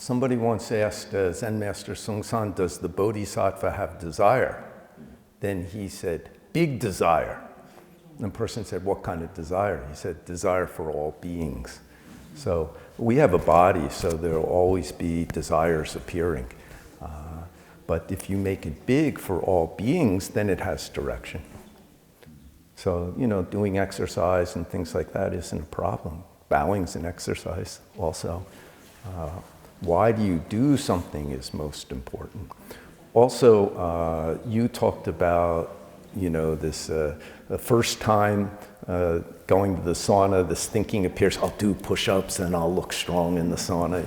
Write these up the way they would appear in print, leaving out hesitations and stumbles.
Somebody once asked Zen Master Sung-san, does the Bodhisattva have desire? Then he said, big desire. And the person said, what kind of desire? He said, desire for all beings. So we have a body, so there will always be desires appearing. But if you make it big for all beings, then it has direction. So, doing exercise and things like that isn't a problem. Bowing's an exercise also. Why do you do something is most important. Also, you talked about, this the first time going to the sauna, this thinking appears, I'll do push-ups and I'll look strong in the sauna,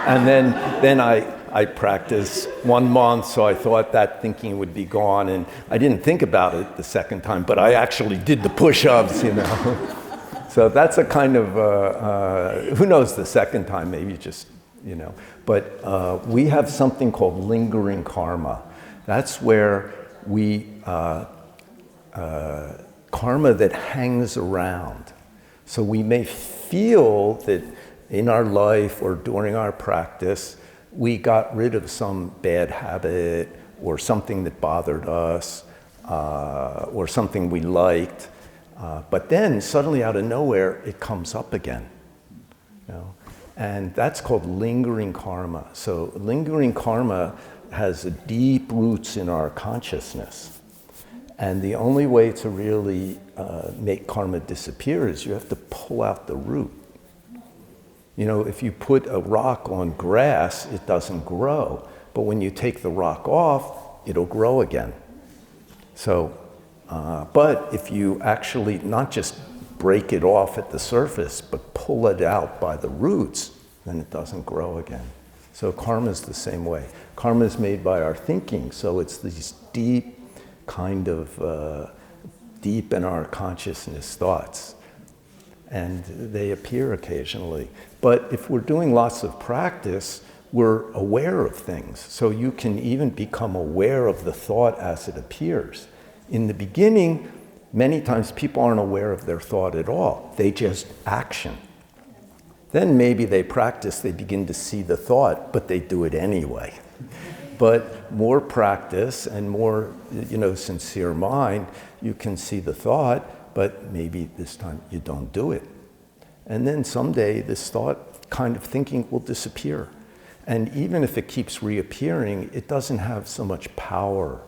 and then I practiced 1 month, so I thought that thinking would be gone, and I didn't think about it the second time, but I actually did the push-ups, So that's a kind of, who knows the second time, maybe just, But we have something called lingering karma. That's where we, karma that hangs around. So we may feel that in our life or during our practice, we got rid of some bad habit or something that bothered us or something we liked. But then suddenly out of nowhere, it comes up again. And that's called lingering karma. So lingering karma has deep roots in our consciousness. And the only way to really make karma disappear is you have to pull out the root. If you put a rock on grass, it doesn't grow. But when you take the rock off, it'll grow again. So, but if you actually not just break it off at the surface, but pull it out by the roots, then it doesn't grow again. So karma is the same way. Karma is made by our thinking, so it's these deep kind of, deep in our consciousness thoughts. And they appear occasionally. But if we're doing lots of practice, we're aware of things. So you can even become aware of the thought as it appears. In the beginning, many times people aren't aware of their thought at all. They just action. Then maybe they practice, they begin to see the thought, but they do it anyway. But more practice and more, sincere mind, you can see the thought, but maybe this time you don't do it. And then someday this thought kind of thinking will disappear. And even if it keeps reappearing, it doesn't have so much power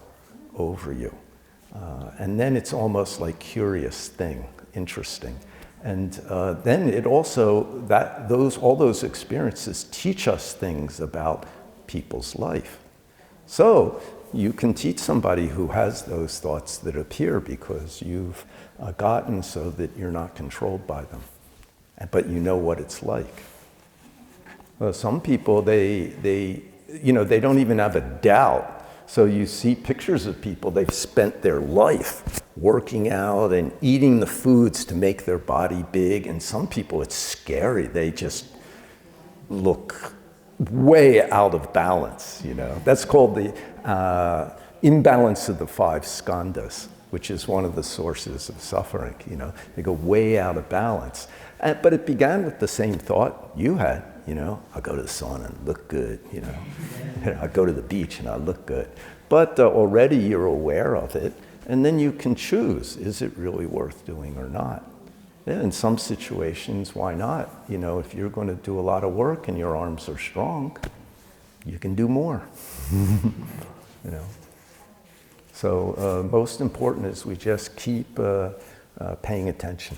over you. And then it's almost like curious thing, interesting. And then it also, all those experiences teach us things about people's life. So you can teach somebody who has those thoughts that appear because you've gotten so that you're not controlled by them. But you know what it's like. Well, some people, they don't even have a doubt. So you see pictures of people, they've spent their life working out and eating the foods to make their body big. And some people, it's scary. They just look way out of balance, That's called the imbalance of the 5 skandhas, which is one of the sources of suffering, They go way out of balance. But it began with the same thought you had, I'll go to the sauna and look good, I'll go to the beach and I'll look good. But already you're aware of it, and then you can choose, is it really worth doing or not? Yeah, in some situations, why not? If you're going to do a lot of work and your arms are strong, you can do more, So most important is we just keep paying attention.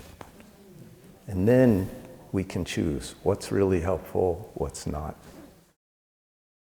And then we can choose what's really helpful, what's not.